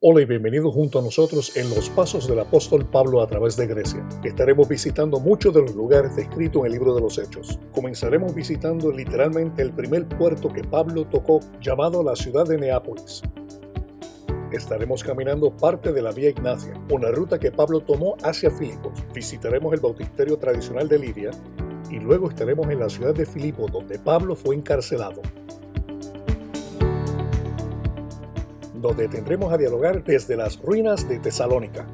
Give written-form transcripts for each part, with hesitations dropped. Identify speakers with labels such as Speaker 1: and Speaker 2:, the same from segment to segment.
Speaker 1: Hola y bienvenido junto a nosotros en los pasos del apóstol Pablo a través de Grecia. Estaremos visitando muchos de los lugares descritos en el libro de los Hechos. Comenzaremos visitando literalmente el primer puerto que Pablo tocó, llamado la ciudad de Neápolis. Estaremos caminando parte de la Vía Ignacia, una ruta que Pablo tomó hacia Filipos. Visitaremos el bautisterio tradicional de Lidia y luego estaremos en la ciudad de Filipo, donde Pablo fue encarcelado. Nos detendremos a dialogar desde las ruinas de Tesalónica.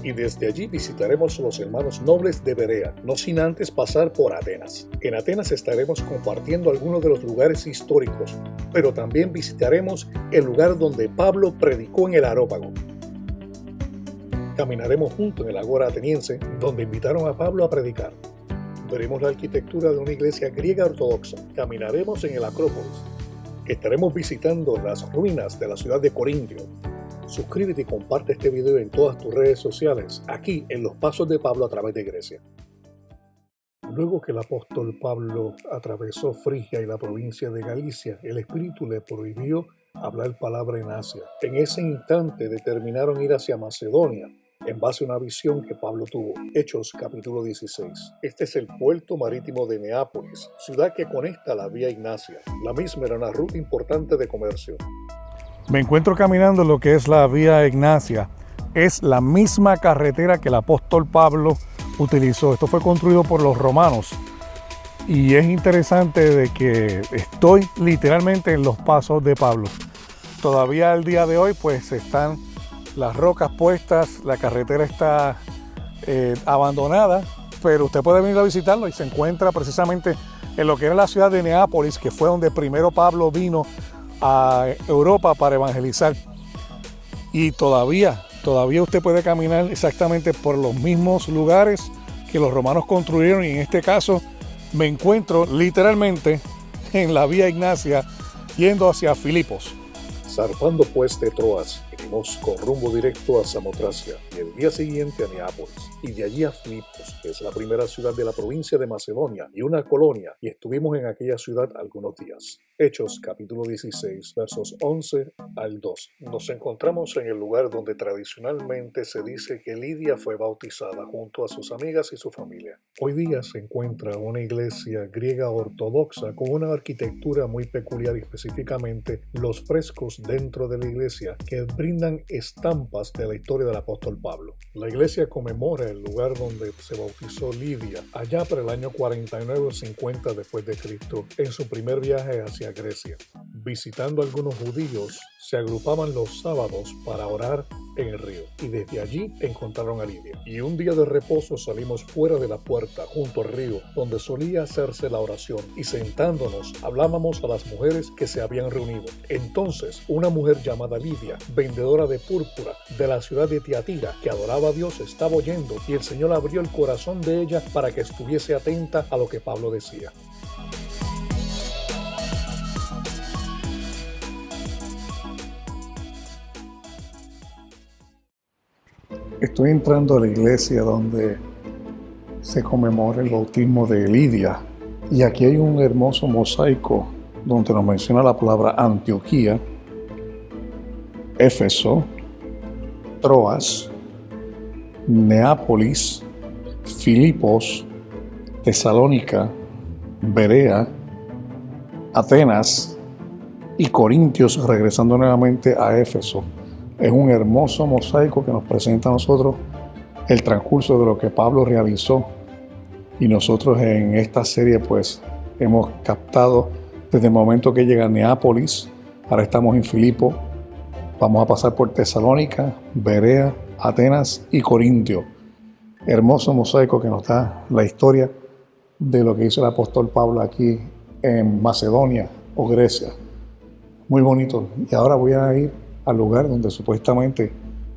Speaker 1: Y desde allí visitaremos los hermanos nobles de Berea, no sin antes pasar por Atenas. En Atenas estaremos compartiendo algunos de los lugares históricos, pero también visitaremos el lugar donde Pablo predicó en el Areópago. Caminaremos juntos en el Ágora ateniense, donde invitaron a Pablo a predicar. Veremos la arquitectura de una iglesia griega ortodoxa. Caminaremos en el Acrópolis. Estaremos visitando las ruinas de la ciudad de Corintio. Suscríbete y comparte este video en todas tus redes sociales, aquí en los pasos de Pablo a través de Grecia. Luego que el apóstol Pablo atravesó Frigia y la provincia de Galicia, el Espíritu le prohibió hablar palabra en Asia. En ese instante determinaron ir hacia Macedonia, en base a una visión que Pablo tuvo. Hechos capítulo 16. Este es el puerto marítimo de Neápolis, ciudad que conecta la Vía Ignacia. La misma era una ruta importante de comercio.
Speaker 2: Me encuentro caminando en lo que es la Vía Ignacia. Es la misma carretera que el apóstol Pablo utilizó. Esto fue construido por los romanos. Y es interesante de que estoy literalmente en los pasos de Pablo. Todavía al día de hoy pues están las rocas puestas, la carretera está abandonada, pero usted puede venir a visitarlo y se encuentra precisamente en lo que era la ciudad de Neápolis, que fue donde primero Pablo vino a Europa para evangelizar. Y todavía usted puede caminar exactamente por los mismos lugares que los romanos construyeron, y en este caso me encuentro literalmente en la Vía Ignacia yendo hacia Filipos.
Speaker 1: Zarpando pues de Troas, vinimos con rumbo directo a Samotracia y el día siguiente a Neápolis, y de allí a Filipos, que es la primera ciudad de la provincia de Macedonia y una colonia, y estuvimos en aquella ciudad algunos días. Hechos capítulo 16, versos 11 al 2. Nos encontramos en el lugar donde tradicionalmente se dice que Lidia fue bautizada junto a sus amigas y su familia. Hoy día se encuentra una iglesia griega ortodoxa con una arquitectura muy peculiar, y específicamente los frescos dentro de la iglesia que brindan estampas de la historia del apóstol Pablo. La iglesia conmemora el lugar donde se bautizó Lidia allá por el año 49 o 50 después de Cristo, en su primer viaje hacia Grecia. Visitando a algunos judíos, se agrupaban los sábados para orar en el río, y desde allí encontraron a Lidia. Y un día de reposo salimos fuera de la puerta, junto al río, donde solía hacerse la oración, y sentándonos hablábamos a las mujeres que se habían reunido. Entonces, una mujer llamada Lidia, vendedora de púrpura de la ciudad de Tiatira, que adoraba a Dios, estaba oyendo, y el Señor abrió el corazón de ella para que estuviese atenta a lo que Pablo decía.
Speaker 2: Estoy entrando a la iglesia donde se conmemora el bautismo de Lidia, y aquí hay un hermoso mosaico donde nos menciona la palabra Antioquía, Éfeso, Troas, Neápolis, Filipos, Tesalónica, Berea, Atenas y Corintios, regresando nuevamente a Éfeso. Es un hermoso mosaico que nos presenta a nosotros el transcurso de lo que Pablo realizó, y nosotros en esta serie pues hemos captado desde el momento que llega a Neápolis. Ahora estamos en Filipo, vamos a pasar por Tesalónica, Berea, Atenas y Corintio. Hermoso mosaico que nos da la historia de lo que hizo el apóstol Pablo aquí en Macedonia o Grecia. Muy bonito. Y ahora voy a ir al lugar donde supuestamente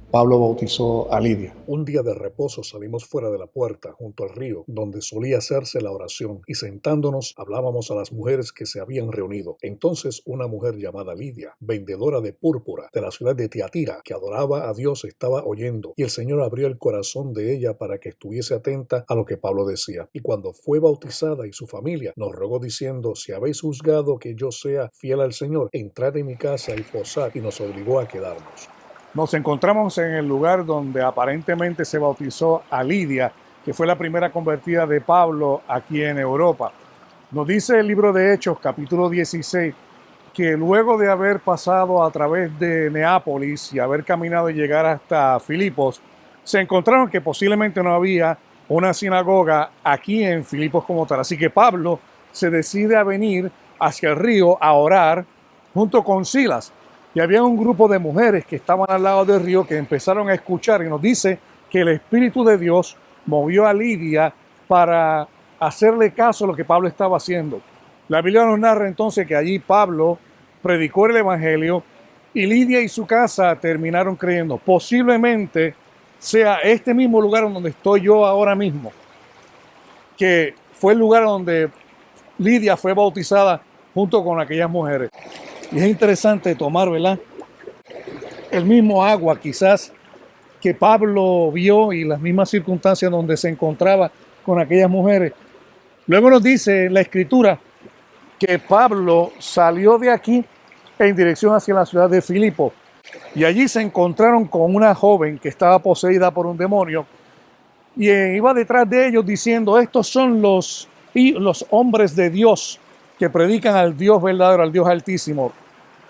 Speaker 2: Pablo bautizó a Lidia.
Speaker 1: Un día de reposo salimos fuera de la puerta, junto al río, donde solía hacerse la oración, y sentándonos hablábamos a las mujeres que se habían reunido. Entonces una mujer llamada Lidia, vendedora de púrpura de la ciudad de Tiatira, que adoraba a Dios, estaba oyendo, y el Señor abrió el corazón de ella para que estuviese atenta a lo que Pablo decía. Y cuando fue bautizada y su familia, nos rogó diciendo: si habéis juzgado que yo sea fiel al Señor, entrad en mi casa y posad, y nos obligó a quedarnos.
Speaker 2: Nos encontramos en el lugar donde aparentemente se bautizó a Lidia, que fue la primera convertida de Pablo aquí en Europa. Nos dice el libro de Hechos, capítulo 16, que luego de haber pasado a través de Neápolis y haber caminado y llegar hasta Filipos, se encontraron que posiblemente no había una sinagoga aquí en Filipos como tal. Así que Pablo se decide a venir hacia el río a orar junto con Silas. Y había un grupo de mujeres que estaban al lado del río que empezaron a escuchar, y nos dice que el Espíritu de Dios movió a Lidia para hacerle caso a lo que Pablo estaba haciendo. La Biblia nos narra entonces que allí Pablo predicó el Evangelio y Lidia y su casa terminaron creyendo. Posiblemente sea este mismo lugar donde estoy yo ahora mismo, que fue el lugar donde Lidia fue bautizada junto con aquellas mujeres. Y es interesante tomar, ¿verdad?, el mismo agua quizás que Pablo vio y las mismas circunstancias donde se encontraba con aquellas mujeres. Luego nos dice la Escritura que Pablo salió de aquí en dirección hacia la ciudad de Filipo, y allí se encontraron con una joven que estaba poseída por un demonio, y iba detrás de ellos diciendo: estos son los hombres de Dios que predican al Dios verdadero, al Dios altísimo.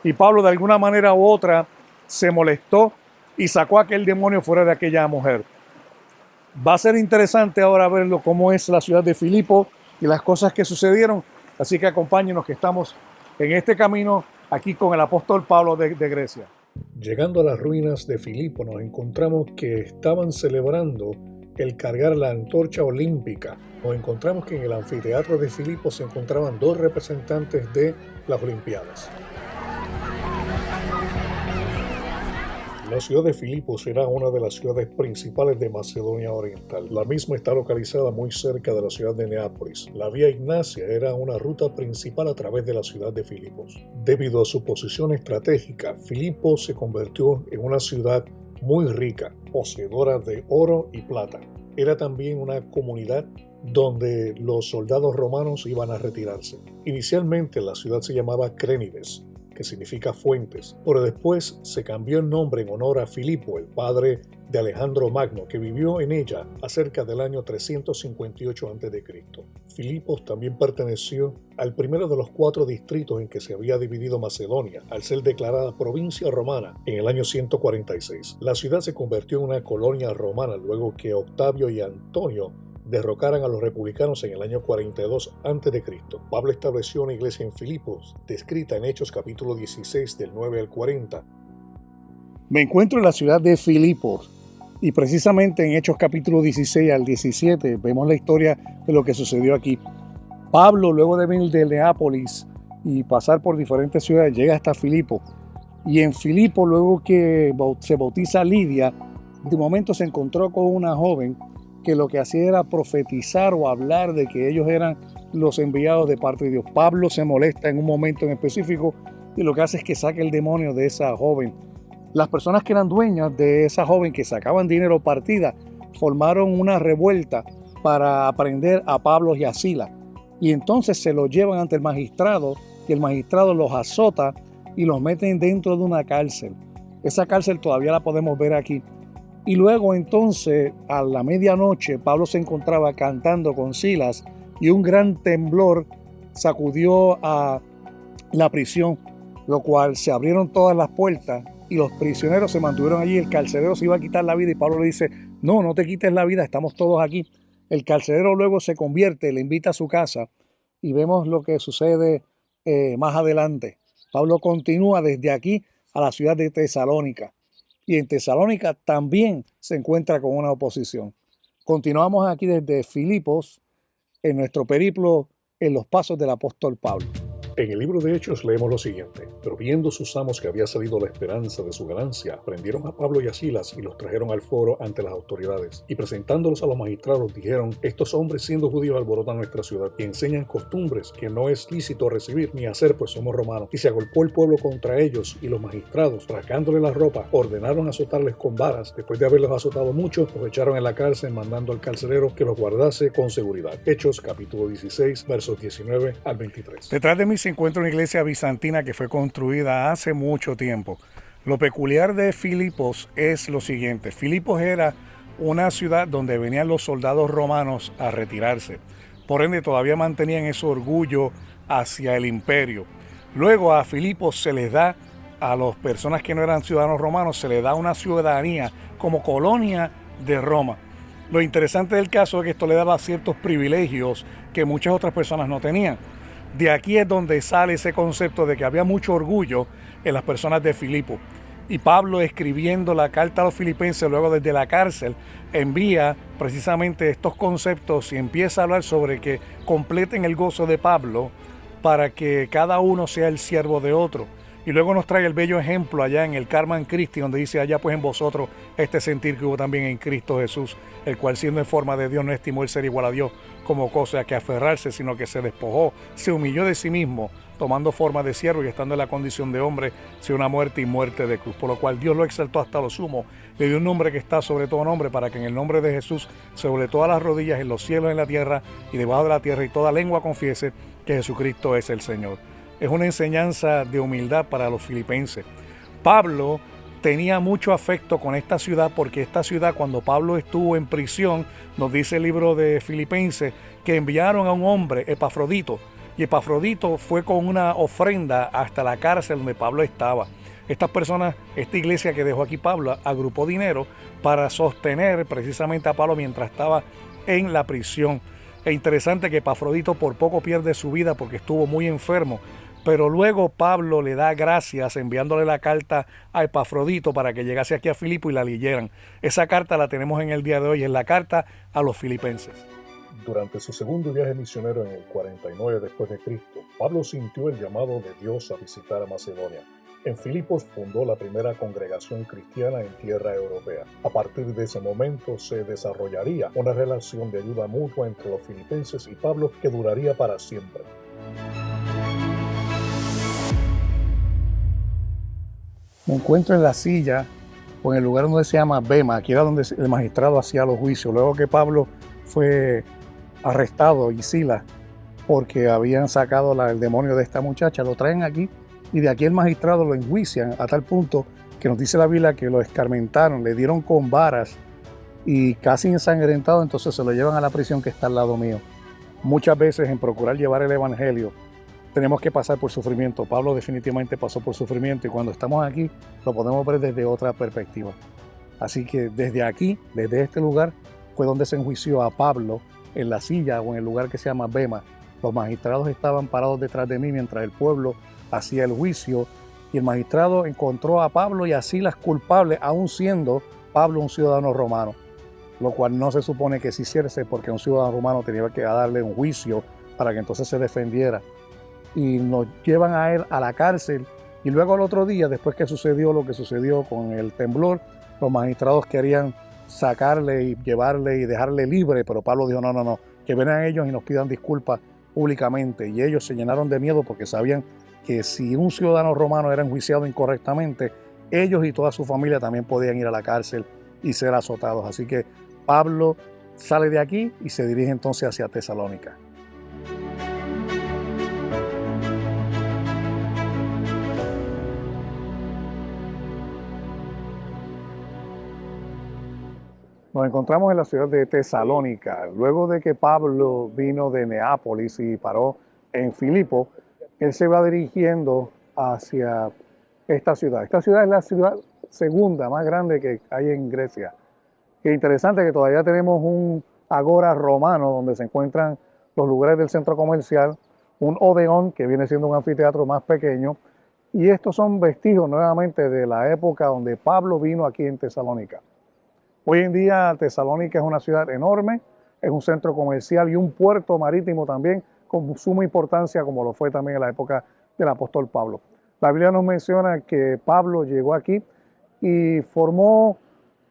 Speaker 2: Y Pablo, de alguna manera u otra, se molestó y sacó a aquel demonio fuera de aquella mujer. Va a ser interesante ahora verlo cómo es la ciudad de Filipo y las cosas que sucedieron. Así que acompáñenos, que estamos en este camino aquí con el apóstol Pablo de Grecia.
Speaker 1: Llegando a las ruinas de Filipo, nos encontramos que estaban celebrando el cargar la antorcha olímpica. Nos encontramos que en el anfiteatro de Filipo se encontraban dos representantes de las Olimpiadas. La ciudad de Filipos era una de las ciudades principales de Macedonia Oriental. La misma está localizada muy cerca de la ciudad de Neápolis. La vía Ignacia era una ruta principal a través de la ciudad de Filipos. Debido a su posición estratégica, Filipos se convirtió en una ciudad muy rica, poseedora de oro y plata. Era también una comunidad donde los soldados romanos iban a retirarse. Inicialmente la ciudad se llamaba Crénides, que significa fuentes, pero después se cambió el nombre en honor a Filipo, el padre de Alejandro Magno, que vivió en ella acerca del año 358 a.C. Filipos también perteneció al primero de los 4 distritos en que se había dividido Macedonia, al ser declarada provincia romana en el año 146. La ciudad se convirtió en una colonia romana luego que Octavio y Antonio derrocaran a los republicanos en el año 42 a.C. Pablo estableció una iglesia en Filipos, descrita en Hechos capítulo 16 del 9 al 40.
Speaker 2: Me encuentro en la ciudad de Filipos, y precisamente en Hechos capítulo 16 al 17 vemos la historia de lo que sucedió aquí. Pablo, luego de venir de Neápolis y pasar por diferentes ciudades, llega hasta Filipo, y en Filipo, luego que se bautiza Lidia, de momento se encontró con una joven que lo que hacía era profetizar o hablar de que ellos eran los enviados de parte de Dios. Pablo se molesta en un momento en específico y lo que hace es que saque el demonio de esa joven. Las personas que eran dueñas de esa joven, que sacaban dinero partida, formaron una revuelta para prender a Pablo y a Silas. Y entonces se los llevan ante el magistrado, y el magistrado los azota y los meten dentro de una cárcel. Esa cárcel todavía la podemos ver aquí. Y luego entonces a la medianoche Pablo se encontraba cantando con Silas, y un gran temblor sacudió a la prisión, lo cual se abrieron todas las puertas y los prisioneros se mantuvieron allí. El carcelero se iba a quitar la vida y Pablo le dice: no, no te quites la vida, estamos todos aquí. El carcelero luego se convierte, le invita a su casa, y vemos lo que sucede más adelante. Pablo continúa desde aquí a la ciudad de Tesalónica, y en Tesalónica también se encuentra con una oposición. Continuamos aquí desde Filipos en nuestro periplo en los pasos del apóstol Pablo.
Speaker 1: En el libro de Hechos leemos lo siguiente: pero viendo sus amos que había salido la esperanza de su ganancia, prendieron a Pablo y a Silas y los trajeron al foro ante las autoridades, y presentándolos a los magistrados dijeron: estos hombres, siendo judíos, alborotan nuestra ciudad y enseñan costumbres que no es lícito recibir ni hacer, pues somos romanos. Y se agolpó el pueblo contra ellos, y los magistrados, rasgándole la ropa, ordenaron azotarles con varas. Después de haberlos azotado mucho, los echaron en la cárcel, mandando al carcelero que los guardase con seguridad. Hechos capítulo 16, versos 19 al 23.
Speaker 2: Detrás de mí se encuentra una iglesia bizantina que fue construida hace mucho tiempo. Lo peculiar de Filipos es lo siguiente: Filipos era una ciudad donde venían los soldados romanos a retirarse. Por ende, todavía mantenían ese orgullo hacia el imperio. Luego a Filipos se les da, a las personas que no eran ciudadanos romanos, se les da una ciudadanía como colonia de Roma. Lo interesante del caso es que esto le daba ciertos privilegios que muchas otras personas no tenían. De aquí es donde sale ese concepto de que había mucho orgullo en las personas de Filipo. Y Pablo, escribiendo la carta a los filipenses luego desde la cárcel, envía precisamente estos conceptos y empieza a hablar sobre que completen el gozo de Pablo para que cada uno sea el siervo de otro. Y luego nos trae el bello ejemplo allá en el Carmen Christi, donde dice: allá pues en vosotros este sentir que hubo también en Cristo Jesús, el cual siendo en forma de Dios no estimó el ser igual a Dios como cosa que aferrarse, sino que se despojó, se humilló de sí mismo, tomando forma de siervo y estando en la condición de hombre, sea una muerte y muerte de cruz. Por lo cual Dios lo exaltó hasta lo sumo, le dio un nombre que está sobre todo nombre, para que en el nombre de Jesús se doble todas las rodillas en los cielos, en la tierra y debajo de la tierra, y toda lengua confiese que Jesucristo es el Señor. Es una enseñanza de humildad para los filipenses. Pablo tenía mucho afecto con esta ciudad, porque esta ciudad, cuando Pablo estuvo en prisión, nos dice el libro de Filipenses que enviaron a un hombre, Epafrodito, y Epafrodito fue con una ofrenda hasta la cárcel donde Pablo estaba. Estas personas, esta iglesia que dejó aquí Pablo, agrupó dinero para sostener precisamente a Pablo mientras estaba en la prisión. Es interesante que Epafrodito por poco pierde su vida porque estuvo muy enfermo, pero luego Pablo le da gracias enviándole la carta a Epafrodito para que llegase aquí a Filipo y la leyeran. Esa carta la tenemos en el día de hoy, es la carta a los filipenses.
Speaker 1: Durante su segundo viaje misionero en el 49 después de Cristo, Pablo sintió el llamado de Dios a visitar a Macedonia. En Filipos fundó la primera congregación cristiana en tierra europea. A partir de ese momento se desarrollaría una relación de ayuda mutua entre los filipenses y Pablo que duraría para siempre.
Speaker 2: Me encuentro en la silla o en el lugar donde se llama Bema, aquí era donde el magistrado hacía los juicios. Luego que Pablo fue arrestado y Silas, porque habían sacado el demonio de esta muchacha, lo traen aquí y de aquí el magistrado lo enjuician a tal punto que nos dice la Biblia que lo escarmentaron, le dieron con varas y casi ensangrentado, entonces se lo llevan a la prisión que está al lado mío. Muchas veces en procurar llevar el evangelio tenemos que pasar por sufrimiento. Pablo definitivamente pasó por sufrimiento y cuando estamos aquí lo podemos ver desde otra perspectiva. Así que desde aquí, desde este lugar, fue donde se enjuició a Pablo en la silla o en el lugar que se llama Bema. Los magistrados estaban parados detrás de mí mientras el pueblo hacía el juicio y el magistrado encontró a Pablo y a Silas culpables, aún siendo Pablo un ciudadano romano, lo cual no se supone que se hiciese porque un ciudadano romano tenía que darle un juicio para que entonces se defendiera. Y nos llevan a él a la cárcel y luego al otro día, después que sucedió lo que sucedió con el temblor, los magistrados querían sacarle y llevarle y dejarle libre, pero Pablo dijo no, que vengan ellos y nos pidan disculpas públicamente. Y ellos se llenaron de miedo porque sabían que si un ciudadano romano era enjuiciado incorrectamente, ellos y toda su familia también podían ir a la cárcel y ser azotados. Así que Pablo sale de aquí y se dirige entonces hacia Tesalónica. Nos encontramos en la ciudad de Tesalónica. Luego de que Pablo vino de Neápolis y paró en Filipo, él se va dirigiendo hacia esta ciudad. Esta ciudad es la ciudad segunda más grande que hay en Grecia. Qué interesante que todavía tenemos un agora romano donde se encuentran los lugares del centro comercial, un odeón que viene siendo un anfiteatro más pequeño, y estos son vestigios nuevamente de la época donde Pablo vino aquí en Tesalónica. Hoy en día Tesalónica es una ciudad enorme, es un centro comercial y un puerto marítimo también con suma importancia, como lo fue también en la época del apóstol Pablo. La Biblia nos menciona que Pablo llegó aquí y formó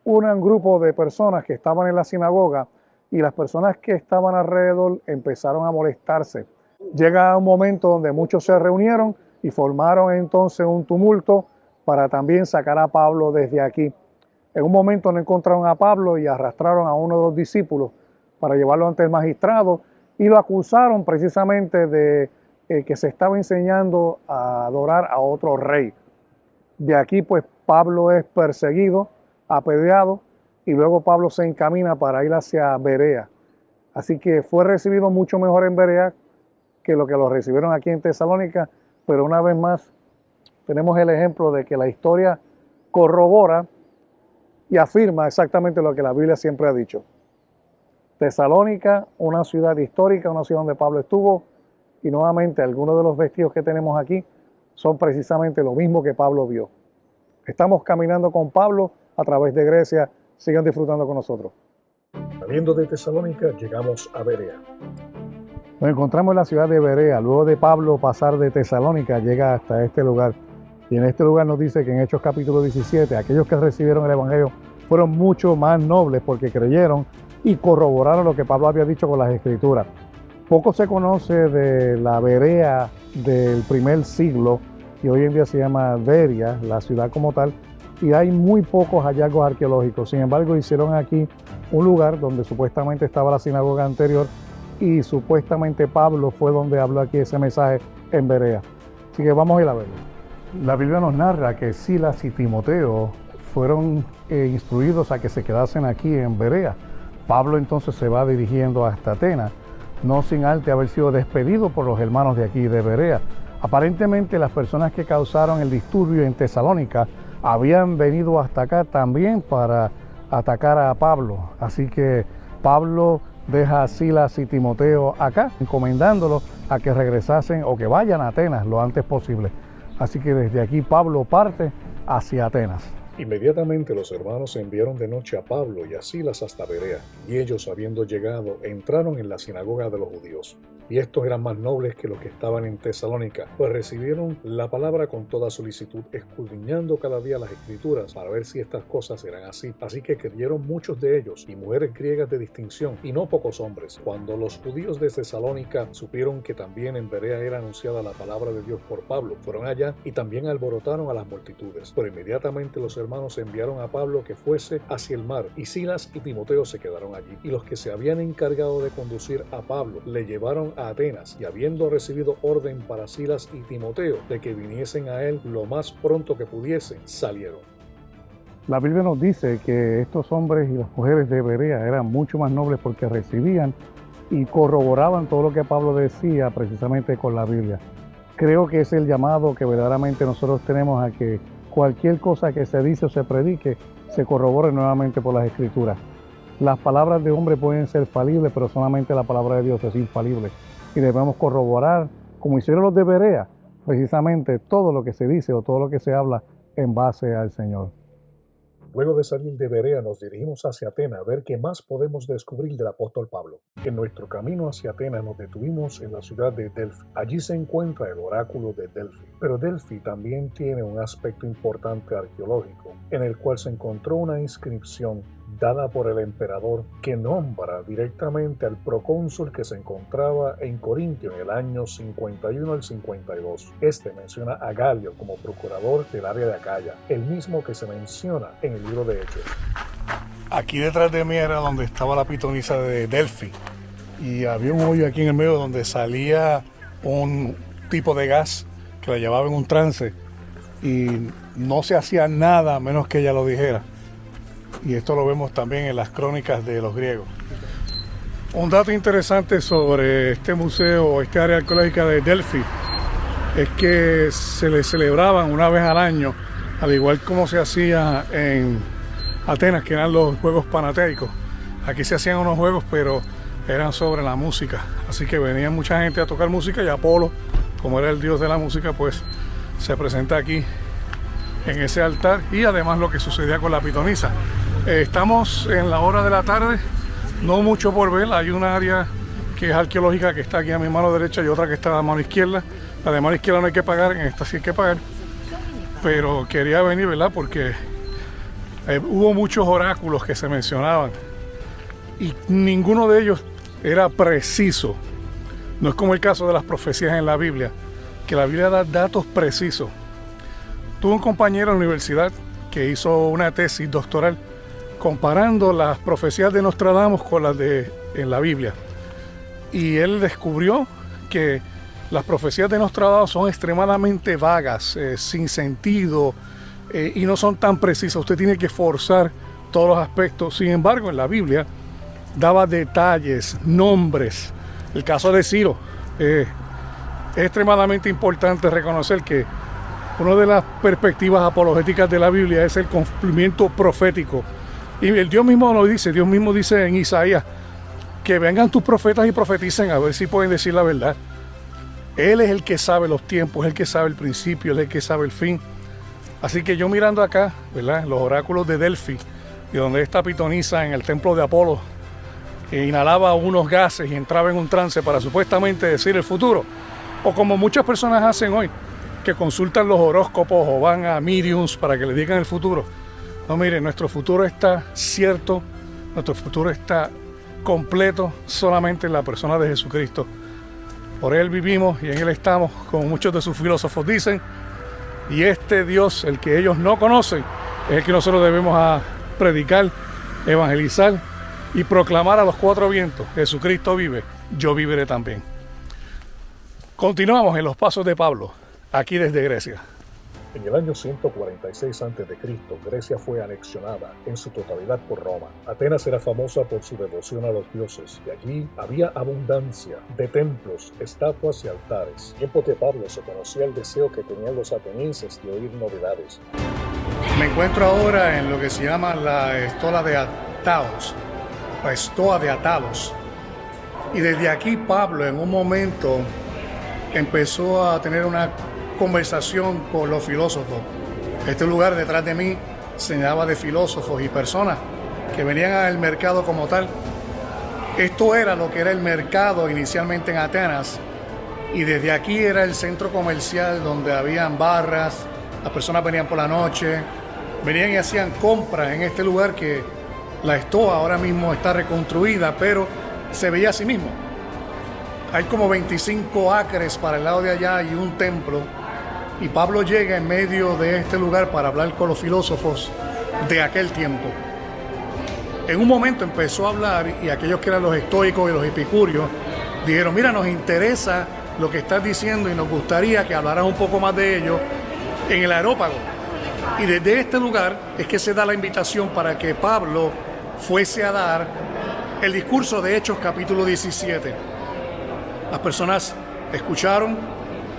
Speaker 2: un grupo de personas que estaban en la sinagoga, y las personas que estaban alrededor empezaron a molestarse. Llega un momento donde muchos se reunieron y formaron entonces un tumulto para también sacar a Pablo desde aquí. En un momento no encontraron a Pablo y arrastraron a uno de los discípulos para llevarlo ante el magistrado y lo acusaron precisamente de que se estaba enseñando a adorar a otro rey. De aquí pues Pablo es perseguido, apedreado, y luego Pablo se encamina para ir hacia Berea. Así que fue recibido mucho mejor en Berea que lo recibieron aquí en Tesalónica, pero una vez más tenemos el ejemplo de que la historia corrobora y afirma exactamente lo que la Biblia siempre ha dicho. Tesalónica, una ciudad histórica, una ciudad donde Pablo estuvo, y nuevamente algunos de los vestidos que tenemos aquí son precisamente lo mismo que Pablo vio. Estamos caminando con Pablo a través de Grecia. Sigan disfrutando con nosotros.
Speaker 1: Saliendo de Tesalónica, llegamos a Berea.
Speaker 2: Nos encontramos en la ciudad de Berea. Luego de Pablo pasar de Tesalónica, llega hasta este lugar. Y en este lugar nos dice que en Hechos capítulo 17, aquellos que recibieron el Evangelio fueron mucho más nobles porque creyeron y corroboraron lo que Pablo había dicho con las Escrituras. Poco se conoce de la Berea del primer siglo, y hoy en día se llama Beria, la ciudad como tal, y hay muy pocos hallazgos arqueológicos. Sin embargo, hicieron aquí un lugar donde supuestamente estaba la sinagoga anterior, y supuestamente Pablo fue donde habló aquí ese mensaje en Berea. Así que vamos a ir a verlo. La Biblia nos narra que Silas y Timoteo fueron instruidos a que se quedasen aquí en Berea. Pablo entonces se va dirigiendo hasta Atenas, no sin antes haber sido despedido por los hermanos de aquí de Berea. Aparentemente las personas que causaron el disturbio en Tesalónica habían venido hasta acá también para atacar a Pablo. Así que Pablo deja a Silas y Timoteo acá, encomendándolos a que regresasen o que vayan a Atenas lo antes posible. Así que desde aquí Pablo parte hacia Atenas.
Speaker 1: Inmediatamente los hermanos enviaron de noche a Pablo y a Silas hasta Berea, y ellos, habiendo llegado, entraron en la sinagoga de los judíos. Y estos eran más nobles que los que estaban en Tesalónica, pues recibieron la palabra con toda solicitud, escudriñando cada día las Escrituras para ver si estas cosas eran así. Así que creyeron muchos de ellos, y mujeres griegas de distinción, y no pocos hombres. Cuando los judíos de Tesalónica supieron que también en Berea era anunciada la palabra de Dios por Pablo, fueron allá y también alborotaron a las multitudes. Pero inmediatamente los hermanos enviaron a Pablo que fuese hacia el mar, y Silas y Timoteo se quedaron allí. Y los que se habían encargado de conducir a Pablo le llevaron a Atenas, y habiendo recibido orden para Silas y Timoteo de que viniesen a él lo más pronto que pudiesen, salieron.
Speaker 2: La Biblia nos dice que estos hombres y las mujeres de Berea eran mucho más nobles porque recibían y corroboraban todo lo que Pablo decía precisamente con la Biblia. Creo que es el llamado que verdaderamente nosotros tenemos a que cualquier cosa que se dice o se predique se corrobore nuevamente por las Escrituras. Las palabras de hombre pueden ser falibles, pero solamente la palabra de Dios es infalible. Y debemos corroborar, como hicieron los de Berea, precisamente todo lo que se dice o todo lo que se habla en base al Señor.
Speaker 1: Luego de salir de Berea nos dirigimos hacia Atenas a ver qué más podemos descubrir del apóstol Pablo. En nuestro camino hacia Atenas nos detuvimos en la ciudad de Delfi. Allí se encuentra el oráculo de Delfi. Pero Delfi también tiene un aspecto importante arqueológico, en el cual se encontró una inscripción dada por el emperador que nombra directamente al procónsul que se encontraba en Corintio en el año 51 al 52. Este menciona a Galio como procurador del área de Acaya, el mismo que se menciona en el libro de Hechos.
Speaker 2: Aquí detrás de mí era donde estaba la pitonisa de Delfi, y había un hoyo aquí en el medio donde salía un tipo de gas que la llevaba en un trance, y no se hacía nada a menos que ella lo dijera. Y esto lo vemos también en las crónicas de los griegos. Un dato interesante sobre este museo, esta área arqueológica de Delfi, es que se le celebraban una vez al año, al igual como se hacía en Atenas, que eran los Juegos Panateicos. Aquí se hacían unos juegos, pero eran sobre la música. Así que venía mucha gente a tocar música, y Apolo, como era el dios de la música, pues se presenta aquí en ese altar, y además lo que sucedía con la pitonisa. Estamos en la hora de la tarde, no mucho por ver, hay un área que es arqueológica, que está aquí a mi mano derecha, y otra que está a la mano izquierda. La de mano izquierda no hay que pagar, en esta sí hay que pagar. Pero quería venir, ¿verdad? Porque hubo muchos oráculos que se mencionaban y ninguno de ellos era preciso. No es como el caso de las profecías en la Biblia, que la Biblia da datos precisos. Tuve un compañero en la universidad que hizo una tesis doctoral comparando las profecías de Nostradamus con las en la Biblia. Y él descubrió que las profecías de Nostradamus son extremadamente vagas, sin sentido, y no son tan precisas. Usted tiene que forzar todos los aspectos. Sin embargo, en la Biblia daba detalles, nombres. El caso de Ciro, es extremadamente importante reconocer que una de las perspectivas apologéticas de la Biblia es el cumplimiento profético. Y el Dios mismo lo dice, Dios mismo dice en Isaías, que vengan tus profetas y profeticen a ver si pueden decir la verdad. Él es el que sabe los tiempos, es el que sabe el principio, él es el que sabe el fin. Así que yo mirando acá, ¿verdad?, los oráculos de Delfi, y donde esta pitonisa en el templo de Apolo inhalaba unos gases y entraba en un trance para supuestamente decir el futuro, o como muchas personas hacen hoy, que consultan los horóscopos o van a mediums para que le digan el futuro. No, miren, nuestro futuro está cierto, nuestro futuro está completo solamente en la persona de Jesucristo. Por Él vivimos y en Él estamos, como muchos de sus filósofos dicen, y este Dios, el que ellos no conocen, es el que nosotros debemos a predicar, evangelizar y proclamar a los cuatro vientos: Jesucristo vive, yo viviré también. Continuamos en los pasos de Pablo, aquí desde Grecia.
Speaker 1: En el año 146 a.C., Grecia fue anexionada en su totalidad por Roma. Atenas era famosa por su devoción a los dioses, y allí había abundancia de templos, estatuas y altares. En tiempos de Pablo se conocía el deseo que tenían los atenienses de oír novedades.
Speaker 2: Me encuentro ahora en lo que se llama la Estola de Atalos, la Estoa de Atalos. Y desde aquí Pablo en un momento empezó a tener una conversación con los filósofos. Este lugar detrás de mí se llenaba de filósofos y personas que venían al mercado como tal. Esto era lo que era el mercado inicialmente en Atenas, y desde aquí era el centro comercial donde habían barras, las personas venían por la noche, venían y hacían compras en este lugar que la Estoa ahora mismo está reconstruida, pero se veía a sí mismo. Hay como 25 acres para el lado de allá y un templo. Y Pablo llega en medio de este lugar para hablar con los filósofos de aquel tiempo. En un momento empezó a hablar, y aquellos que eran los estoicos y los epicúreos dijeron: mira, nos interesa lo que estás diciendo y nos gustaría que hablaras un poco más de ello en el Areópago. Y desde este lugar es que se da la invitación para que Pablo fuese a dar el discurso de Hechos capítulo 17. Las personas escucharon,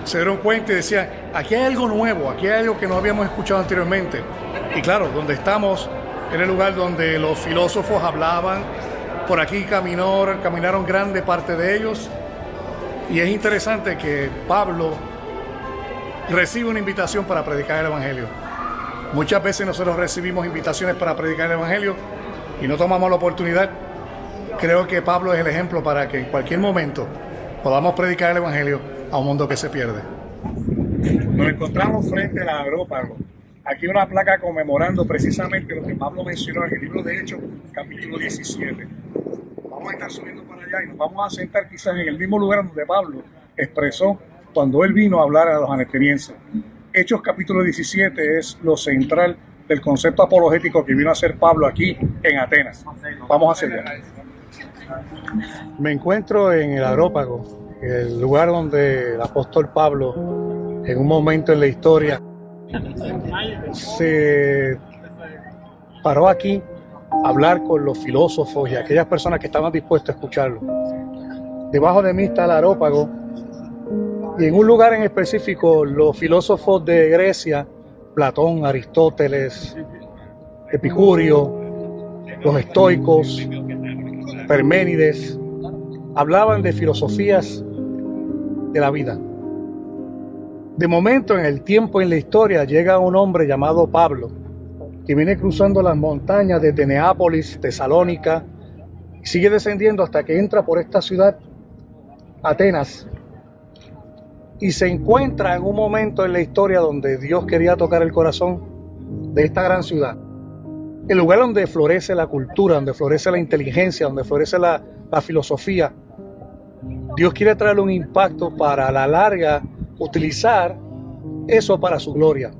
Speaker 2: se dieron cuenta y decían: aquí hay algo nuevo, aquí hay algo que no habíamos escuchado anteriormente. Y claro, donde estamos era el lugar donde los filósofos hablaban. Por aquí caminaron grande parte de ellos. Y es interesante que Pablo recibe una invitación para predicar el Evangelio. Muchas veces nosotros recibimos invitaciones para predicar el Evangelio y no tomamos la oportunidad. Creo que Pablo es el ejemplo para que en cualquier momento podamos predicar el Evangelio a un mundo que se pierde. Nos encontramos frente al Areópago. Aquí una placa conmemorando precisamente lo que Pablo mencionó en el libro de Hechos, capítulo 17. Vamos a estar subiendo para allá y nos vamos a sentar quizás en el mismo lugar donde Pablo expresó cuando él vino a hablar a los atenienses. Hechos capítulo 17 es lo central del concepto apologético que vino a hacer Pablo aquí en Atenas. Vamos hacia allá. Me encuentro en el Areópago, el lugar donde el apóstol Pablo, en un momento en la historia, se paró aquí a hablar con los filósofos y aquellas personas que estaban dispuestas a escucharlo. Debajo de mí está el Areópago, y en un lugar en específico los filósofos de Grecia, Platón, Aristóteles, Epicurio, los estoicos, Parménides, hablaban de filosofías de la vida. De momento, en el tiempo, en la historia, llega un hombre llamado Pablo, que viene cruzando las montañas desde Neápolis, Tesalónica, y sigue descendiendo hasta que entra por esta ciudad Atenas, y se encuentra en un momento en la historia donde Dios quería tocar el corazón de esta gran ciudad. El lugar donde florece la cultura, donde florece la inteligencia, donde florece la filosofía. Dios quiere traerle un impacto para a la larga utilizar eso para su gloria.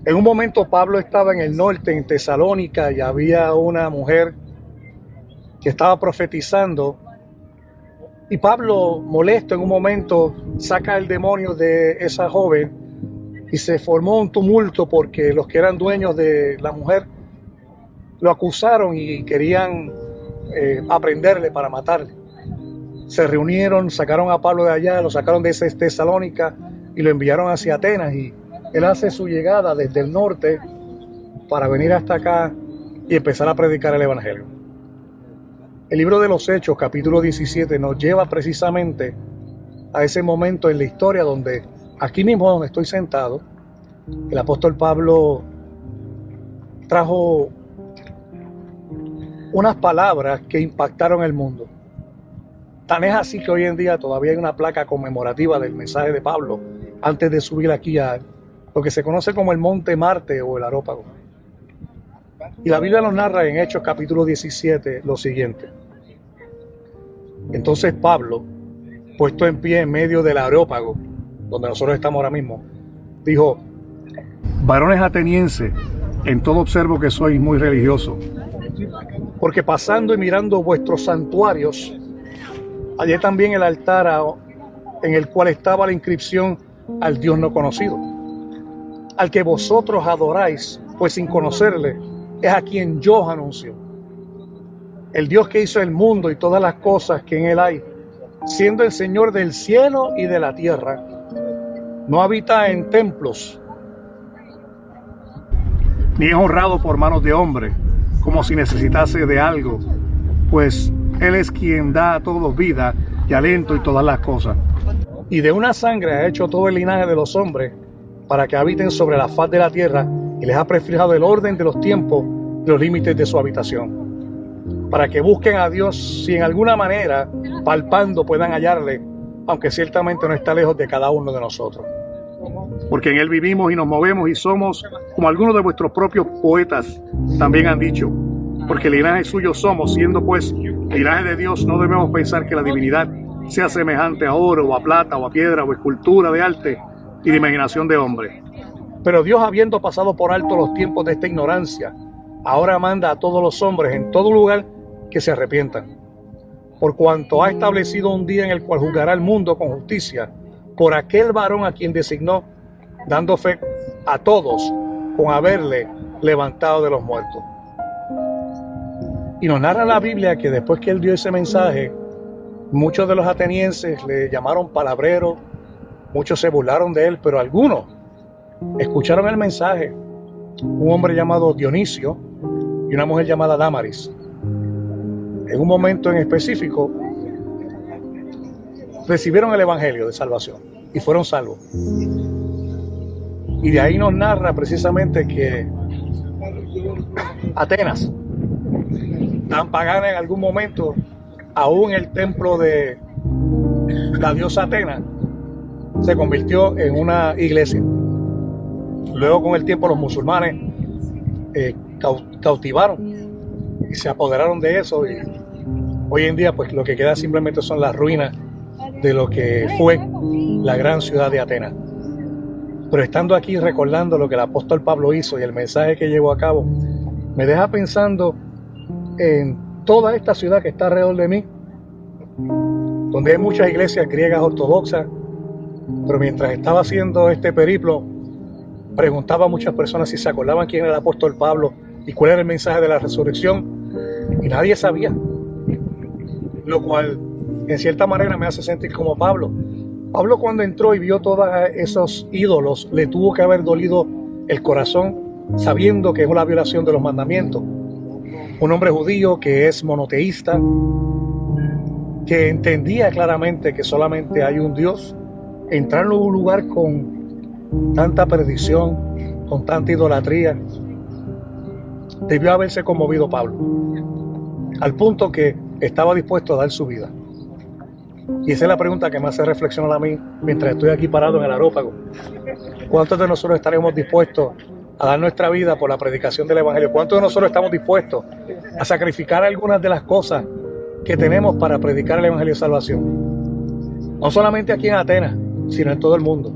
Speaker 2: En un momento Pablo estaba en el norte, en Tesalónica, y había una mujer que estaba profetizando. Y Pablo, molesto en un momento, saca el demonio de esa joven y se formó un tumulto porque los que eran dueños de la mujer lo acusaron y querían aprenderle para matarle. Se reunieron, sacaron a Pablo de allá, lo sacaron de Tesalónica y lo enviaron hacia Atenas, y él hace su llegada desde el norte para venir hasta acá y empezar a predicar el evangelio. El libro de los Hechos, capítulo 17, nos lleva precisamente a ese momento en la historia donde, aquí mismo donde estoy sentado, el apóstol Pablo trajo unas palabras que impactaron el mundo. Tan es así que hoy en día todavía hay una placa conmemorativa del mensaje de Pablo antes de subir aquí a lo que se conoce como el Monte Marte o el Areópago. Y la Biblia nos narra en Hechos capítulo 17 lo siguiente. Entonces Pablo, puesto en pie en medio del Areópago, donde nosotros estamos ahora mismo, dijo: varones atenienses, en todo observo que sois muy religiosos, porque pasando y mirando vuestros santuarios, hallé también el altar en el cual estaba la inscripción al Dios no conocido, al que vosotros adoráis, pues sin conocerle, es a quien yo os anuncio. El Dios que hizo el mundo y todas las cosas que en él hay, siendo el Señor del cielo y de la tierra, no habita en templos, ni es honrado por manos de hombre, como si necesitase de algo, pues Él es quien da a todos vida y aliento y todas las cosas. Y de una sangre ha hecho todo el linaje de los hombres, para que habiten sobre la faz de la tierra, y les ha prefijado el orden de los tiempos y los límites de su habitación, para que busquen a Dios si en alguna manera, palpando, puedan hallarle, aunque ciertamente no está lejos de cada uno de nosotros. Porque en Él vivimos y nos movemos y somos, como algunos de vuestros propios poetas también han dicho, porque el linaje suyo somos, siendo pues linaje de Dios, no debemos pensar que la divinidad sea semejante a oro o a plata o a piedra o escultura de arte y de imaginación de hombre. Pero Dios, habiendo pasado por alto los tiempos de esta ignorancia, ahora manda a todos los hombres en todo lugar que se arrepientan, por cuanto ha establecido un día en el cual juzgará al mundo con justicia por aquel varón a quien designó, dando fe a todos con haberle levantado de los muertos. Y nos narra la Biblia que después que él dio ese mensaje, muchos de los atenienses le llamaron palabrero, muchos se burlaron de él, pero algunos escucharon el mensaje. Un hombre llamado Dionisio y una mujer llamada Dámaris, en un momento en específico, recibieron el evangelio de salvación y fueron salvos. Y de ahí nos narra precisamente que Atenas, tan pagana en algún momento, aún el templo de la diosa Atena se convirtió en una iglesia. Luego, con el tiempo, los musulmanes cautivaron y se apoderaron de eso, y hoy en día pues lo que queda simplemente son las ruinas de lo que fue la gran ciudad de Atenas. Pero estando aquí recordando lo que el apóstol Pablo hizo y el mensaje que llevó a cabo, me deja pensando en toda esta ciudad que está alrededor de mí, donde hay muchas iglesias griegas ortodoxas, pero mientras estaba haciendo este periplo, preguntaba a muchas personas si se acordaban quién era el apóstol Pablo y cuál era el mensaje de la resurrección, y nadie sabía, lo cual en cierta manera me hace sentir como Pablo. Pablo, cuando entró y vio todos esos ídolos, le tuvo que haber dolido el corazón, sabiendo que es una violación de los mandamientos. Un hombre judío que es monoteísta, que entendía claramente que solamente hay un Dios, entrar en un lugar con tanta perdición, con tanta idolatría, debió haberse conmovido Pablo, al punto que estaba dispuesto a dar su vida. Y esa es la pregunta que me hace reflexionar a mí mientras estoy aquí parado en el Areópago. ¿Cuántos de nosotros estaremos dispuestos a dar nuestra vida por la predicación del Evangelio? ¿Cuántos de nosotros estamos dispuestos a sacrificar algunas de las cosas que tenemos para predicar el Evangelio de salvación? No solamente aquí en Atenas, sino en todo el mundo.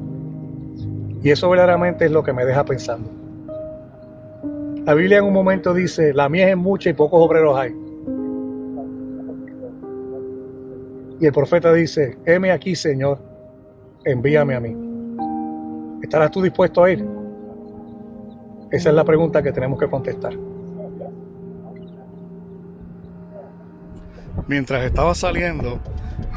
Speaker 2: Y eso verdaderamente es lo que me deja pensando. La Biblia en un momento dice, la mies es mucha y pocos obreros hay. Y el profeta dice, heme aquí, Señor, envíame a mí. ¿Estarás tú dispuesto a ir? Esa es la pregunta que tenemos que contestar. Mientras estaba saliendo,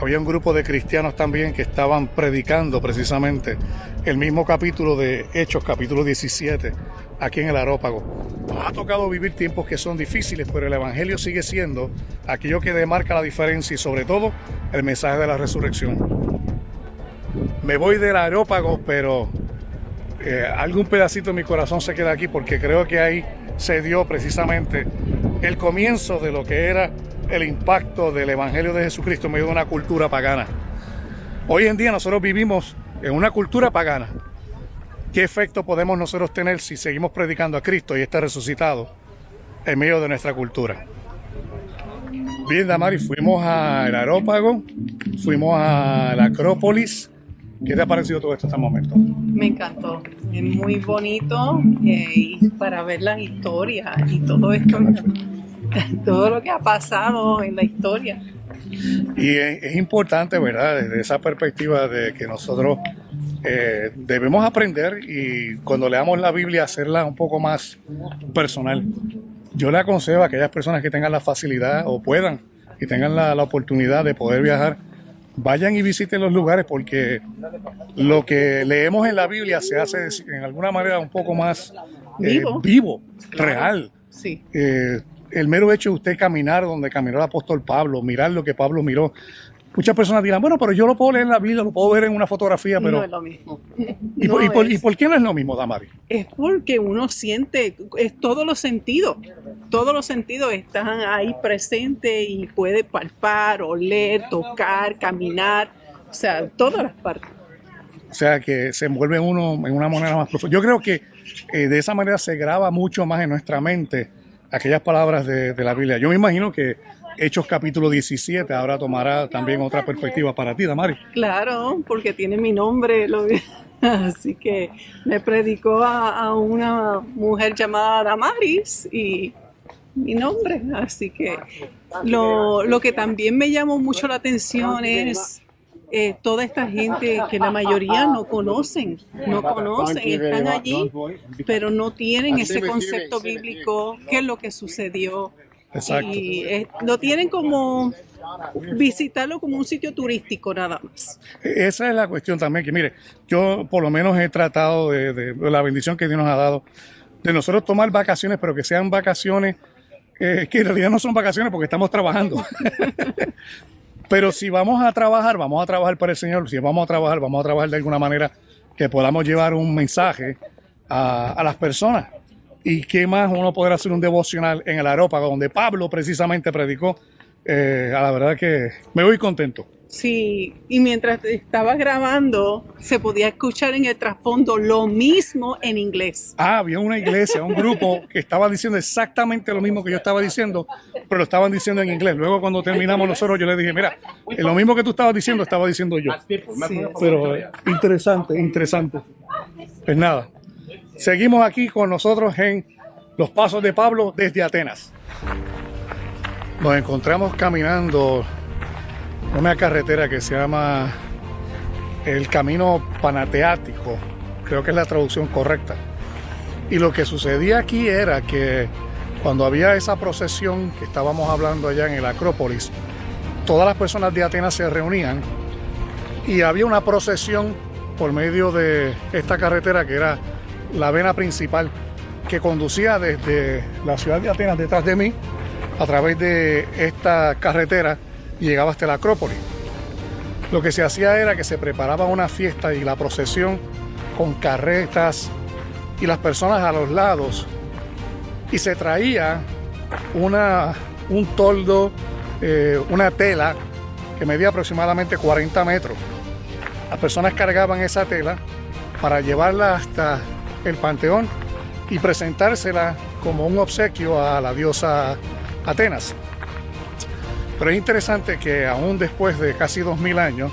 Speaker 2: había un grupo de cristianos también que estaban predicando precisamente el mismo capítulo de Hechos, capítulo 17, aquí en el Areópago. Nos ha tocado vivir tiempos que son difíciles, pero el Evangelio sigue siendo aquello que demarca la diferencia y sobre todo el mensaje de la resurrección. Me voy del Areópago, pero algún pedacito de mi corazón se queda aquí porque creo que ahí se dio precisamente el comienzo de lo que era el impacto del Evangelio de Jesucristo en medio de una cultura pagana. Hoy en día nosotros vivimos en una cultura pagana. ¿Qué efecto podemos nosotros tener si seguimos predicando a Cristo y está resucitado en medio de nuestra cultura? Bien, Damari, fuimos al Areópago, fuimos a la Acrópolis. ¿Qué te ha parecido todo esto hasta el momento?
Speaker 3: Me encantó, es muy bonito y para ver las historias y todo esto, todo lo que ha pasado en la historia.
Speaker 2: Y es importante, ¿verdad? Desde esa perspectiva de que nosotros debemos aprender y cuando leamos la Biblia hacerla un poco más personal. Yo le aconsejo a aquellas personas que tengan la facilidad o puedan y tengan la oportunidad de poder viajar, vayan y visiten los lugares porque lo que leemos en la Biblia se hace en alguna manera un poco más vivo, real.
Speaker 3: Sí.
Speaker 2: El mero hecho de usted caminar donde caminó el apóstol Pablo, mirar lo que Pablo miró. Muchas personas dirán, bueno, pero yo lo puedo leer en la Biblia, lo puedo ver en una fotografía, pero...
Speaker 3: No es lo mismo.
Speaker 2: ¿Y por qué no es lo mismo, Damari?
Speaker 3: Es porque uno siente, es todos los sentidos están ahí presentes y puede palpar, oler, tocar, caminar, o sea, todas las partes.
Speaker 2: O sea, que se envuelve uno en una manera más profunda. Yo creo que de esa manera se graba mucho más en nuestra mente aquellas palabras de la Biblia. Yo me imagino que Hechos capítulo 17 ahora tomará también otra perspectiva para ti, Damari.
Speaker 3: Claro, porque tiene mi nombre, así que me predicó a una mujer llamada Damaris y mi nombre, así que lo que también me llamó mucho la atención es toda esta gente que la mayoría no conocen, están allí, pero no tienen ese concepto bíblico, qué es lo que sucedió.
Speaker 2: Exacto.
Speaker 3: Y lo tienen como visitarlo como un sitio turístico nada más.
Speaker 2: Esa es la cuestión también, que mire, yo por lo menos he tratado de la bendición que Dios nos ha dado, de nosotros tomar vacaciones, pero que sean vacaciones que en realidad no son vacaciones porque estamos trabajando. Pero si vamos a trabajar para el Señor, si vamos a trabajar de alguna manera que podamos llevar un mensaje a las personas. ¿Y qué más uno poder hacer un devocional en el Areópago, donde Pablo precisamente predicó? A la verdad que me voy contento.
Speaker 3: Sí, y mientras estaba grabando, se podía escuchar en el trasfondo lo mismo en inglés.
Speaker 2: Había una iglesia, un grupo que estaba diciendo exactamente lo mismo que yo estaba diciendo, pero lo estaban diciendo en inglés. Luego cuando terminamos nosotros, yo le dije, mira, lo mismo que tú estabas diciendo, estaba diciendo yo.
Speaker 3: Sí,
Speaker 2: pero interesante. Pues nada, seguimos aquí con nosotros en Los Pasos de Pablo desde Atenas. Nos encontramos caminando una carretera que se llama el Camino Panateático, creo que es la traducción correcta. Y lo que sucedía aquí era que cuando había esa procesión que estábamos hablando allá en el Acrópolis, todas las personas de Atenas se reunían y había una procesión por medio de esta carretera que era la vena principal que conducía desde la ciudad de Atenas detrás de mí a través de esta carretera y llegaba hasta la Acrópolis. Lo que se hacía era que se preparaba una fiesta y la procesión con carretas y las personas a los lados y se traía un toldo, una tela que medía aproximadamente 40 metros. Las personas cargaban esa tela para llevarla hasta el panteón y presentársela como un obsequio a la diosa Atenas. Pero es interesante que aún después de casi 2000 años,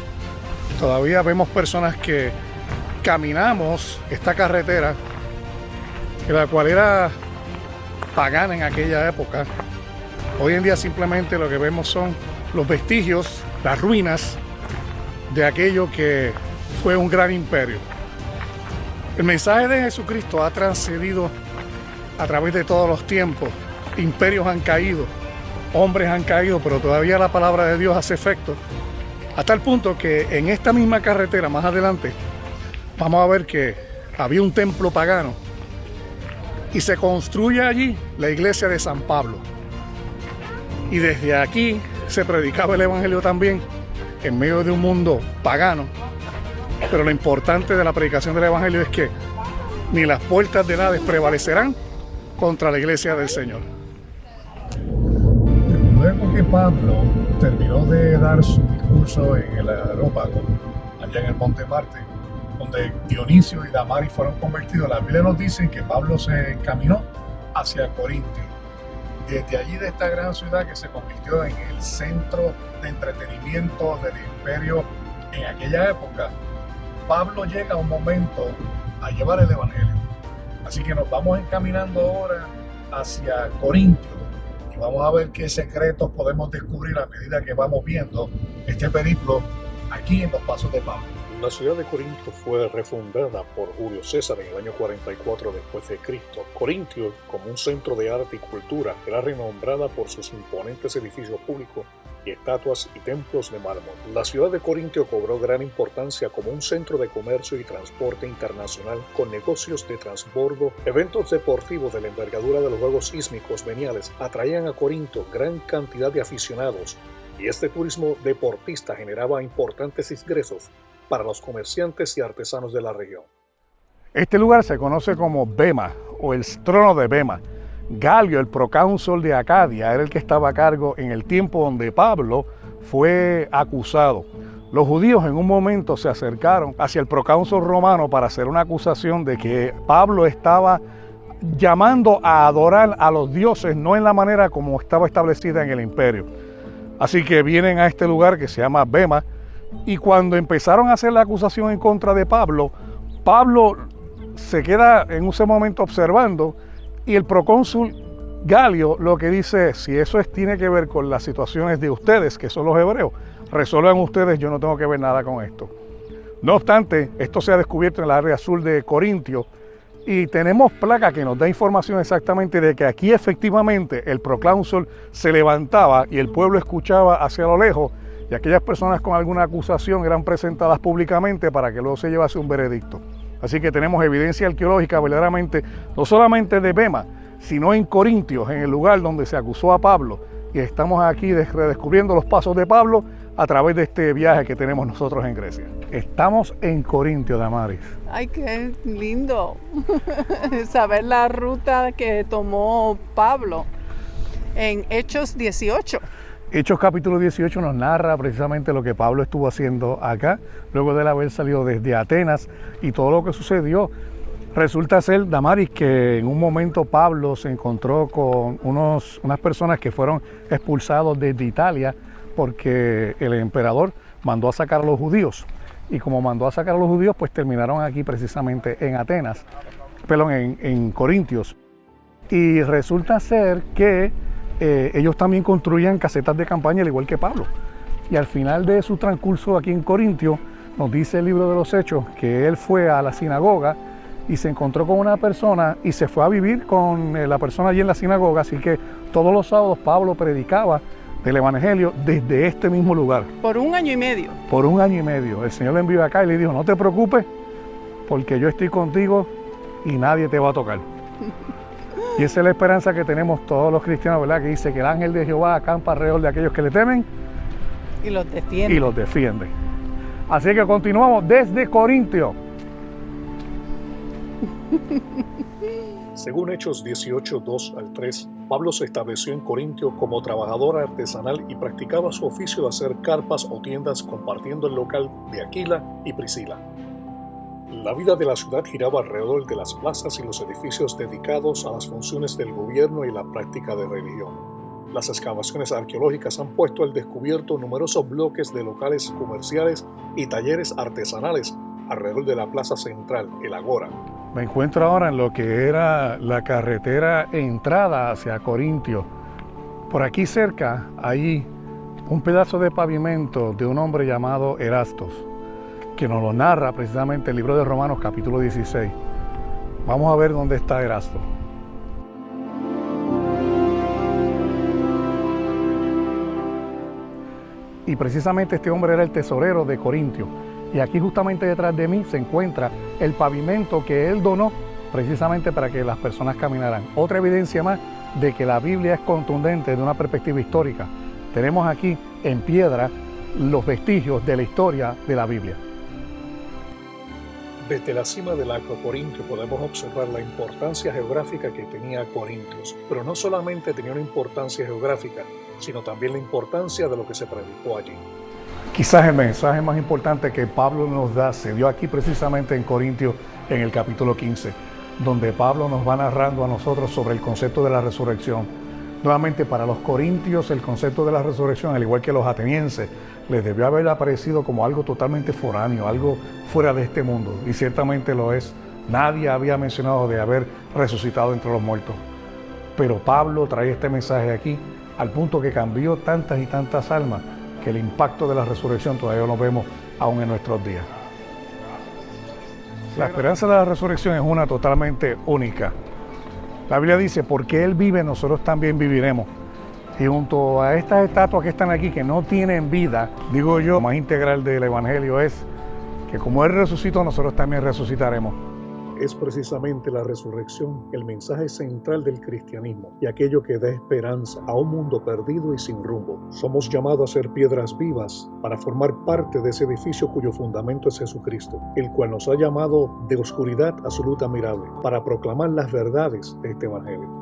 Speaker 2: todavía vemos personas que caminamos esta carretera, la cual era pagana en aquella época. Hoy en día simplemente lo que vemos son los vestigios, las ruinas de aquello que fue un gran imperio. El mensaje de Jesucristo ha trascendido a través de todos los tiempos. Imperios han caído, hombres han caído, pero todavía la palabra de Dios hace efecto. A tal punto que en esta misma carretera, más adelante, vamos a ver que había un templo pagano y se construye allí la iglesia de San Pablo. Y desde aquí se predicaba el evangelio también en medio de un mundo pagano. Pero lo importante de la predicación del evangelio es que ni las puertas del Hades prevalecerán contra la iglesia del Señor.
Speaker 1: Luego que Pablo terminó de dar su discurso en el Areópago, allá en el Monte Marte, donde Dionisio y Damaris fueron convertidos, la Biblia nos dice que Pablo se encaminó hacia Corintio. Desde allí, de esta gran ciudad que se convirtió en el centro de entretenimiento del imperio en aquella época, Pablo llega a un momento a llevar el evangelio. Así que nos vamos encaminando ahora hacia Corintio y vamos a ver qué secretos podemos descubrir a medida que vamos viendo este periplo aquí en los pasos de Pablo. La ciudad de Corinto fue refundada por Julio César en el año 44 después de Cristo. Corintio, como un centro de arte y cultura, era renombrada por sus imponentes edificios públicos y estatuas y templos de mármol. La ciudad de Corintio cobró gran importancia como un centro de comercio y transporte internacional con negocios de transbordo. Eventos deportivos de la envergadura de los Juegos Sísmicos veniales atraían a Corinto gran cantidad de aficionados y este turismo deportista generaba importantes ingresos para los comerciantes y artesanos de la región.
Speaker 2: Este lugar se conoce como Bema o el trono de Bema. Galio, el procónsul de Acadia, era el que estaba a cargo en el tiempo donde Pablo fue acusado. Los judíos en un momento se acercaron hacia el procónsul romano para hacer una acusación de que Pablo estaba llamando a adorar a los dioses, no en la manera como estaba establecida en el imperio. Así que vienen a este lugar que se llama Bema, y cuando empezaron a hacer la acusación en contra de Pablo, Pablo se queda en ese momento observando y el procónsul Galio lo que dice es, si eso tiene que ver con las situaciones de ustedes, que son los hebreos, resuelvan ustedes, yo no tengo que ver nada con esto. No obstante, esto se ha descubierto en el área sur de Corintio y tenemos placa que nos da información exactamente de que aquí efectivamente el procónsul se levantaba y el pueblo escuchaba hacia lo lejos y aquellas personas con alguna acusación eran presentadas públicamente para que luego se llevase un veredicto. Así que tenemos evidencia arqueológica verdaderamente, no solamente de Bema, sino en Corintios, en el lugar donde se acusó a Pablo. Y estamos aquí redescubriendo los pasos de Pablo a través de este viaje que tenemos nosotros en Grecia. Estamos en Corintio, Damaris.
Speaker 3: Ay, qué lindo saber la ruta que tomó Pablo en Hechos 18.
Speaker 2: Hechos capítulo 18 nos narra precisamente lo que Pablo estuvo haciendo acá, luego de haber salido desde Atenas y todo lo que sucedió. Resulta ser, Damaris, que en un momento Pablo se encontró con unas personas que fueron expulsados desde Italia porque el emperador mandó a sacar a los judíos. Y como mandó a sacar a los judíos, pues terminaron aquí precisamente en Atenas, en Corintios. Y resulta ser que ellos también construían casetas de campaña al igual que Pablo. Y al final de su transcurso aquí en Corintio, nos dice el libro de los Hechos que él fue a la sinagoga y se encontró con una persona y se fue a vivir con la persona allí en la sinagoga. Así que todos los sábados Pablo predicaba del evangelio desde este mismo lugar.
Speaker 3: Por 1 año y medio.
Speaker 2: Por 1 año y medio. El Señor le envió acá y le dijo, no te preocupes porque yo estoy contigo y nadie te va a tocar. Y esa es la esperanza que tenemos todos los cristianos, ¿verdad? Que dice que el ángel de Jehová acampa alrededor de aquellos que le temen
Speaker 3: y los defiende.
Speaker 2: Y los defiende. Así que continuamos desde Corintio.
Speaker 1: Según Hechos 18, 2 al 3, Pablo se estableció en Corintio como trabajador artesanal y practicaba su oficio de hacer carpas o tiendas compartiendo el local de Aquila y Priscila. La vida de la ciudad giraba alrededor de las plazas y los edificios dedicados a las funciones del gobierno y la práctica de religión. Las excavaciones arqueológicas han puesto al descubierto numerosos bloques de locales comerciales y talleres artesanales alrededor de la plaza central, el Agora.
Speaker 2: Me encuentro ahora en lo que era la carretera entrada hacia Corintio. Por aquí cerca hay un pedazo de pavimento de un hombre llamado Erastos, que nos lo narra precisamente el libro de Romanos capítulo 16. Vamos a ver dónde está Erastos. Y precisamente este hombre era el tesorero de Corintio. Y aquí justamente detrás de mí se encuentra el pavimento que él donó precisamente para que las personas caminaran. Otra evidencia más de que la Biblia es contundente de una perspectiva histórica. Tenemos aquí en piedra los vestigios de la historia de la Biblia.
Speaker 1: Desde la cima del Lago Corintio podemos observar la importancia geográfica que tenía Corintios, pero no solamente tenía una importancia geográfica, sino también la importancia de lo que se predicó allí.
Speaker 2: Quizás el mensaje más importante que Pablo nos da se dio aquí precisamente en Corintios en el capítulo 15, donde Pablo nos va narrando a nosotros sobre el concepto de la resurrección. Nuevamente, para los corintios el concepto de la resurrección, al igual que los atenienses, les debió haber aparecido como algo totalmente foráneo, algo fuera de este mundo, y ciertamente lo es. Nadie había mencionado de haber resucitado entre los muertos. Pero Pablo trae este mensaje aquí al punto que cambió tantas y tantas almas que el impacto de la resurrección todavía lo vemos aún en nuestros días. La esperanza de la resurrección es una totalmente única. La Biblia dice, porque Él vive, nosotros también viviremos. Y junto a estas estatuas que están aquí, que no tienen vida, digo yo, lo más integral del Evangelio es que como Él resucitó, nosotros también resucitaremos.
Speaker 1: Es precisamente la resurrección el mensaje central del cristianismo y aquello que da esperanza a un mundo perdido y sin rumbo. Somos llamados a ser piedras vivas para formar parte de ese edificio cuyo fundamento es Jesucristo, el cual nos ha llamado de oscuridad a su luz admirable para proclamar las verdades de este Evangelio.